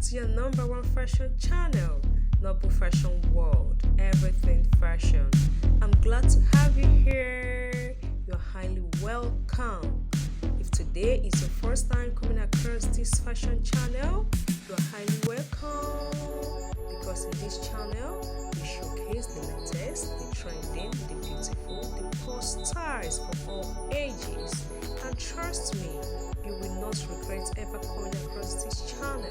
to your #1 fashion channel, Noblefashionworld, everything fashion. I'm glad to have you here. You're highly welcome. If today is your first time coming across this fashion channel, you're highly welcome, because in this channel we showcase the latest, the trending, the beautiful, the post styles for all ages. And trust me, you will not regret ever coming across this channel.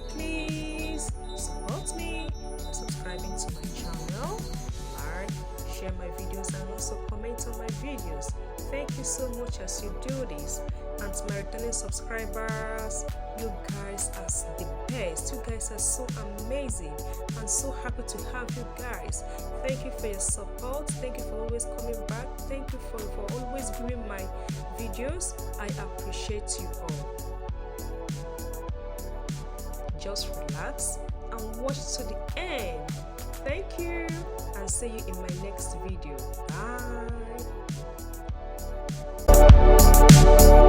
Please support me by subscribing to my channel, like, share my videos, and also comment on my videos. Thank you so much as you do this. And to my returning subscribers, you guys are the best. You guys are so amazing. I'm so happy to have you guys. Thank you for your support. Thank you for always coming back. Thank you for always viewing my videos. I appreciate you all. Just relax and watch to the end. Thank you, and see you in my next video. Bye.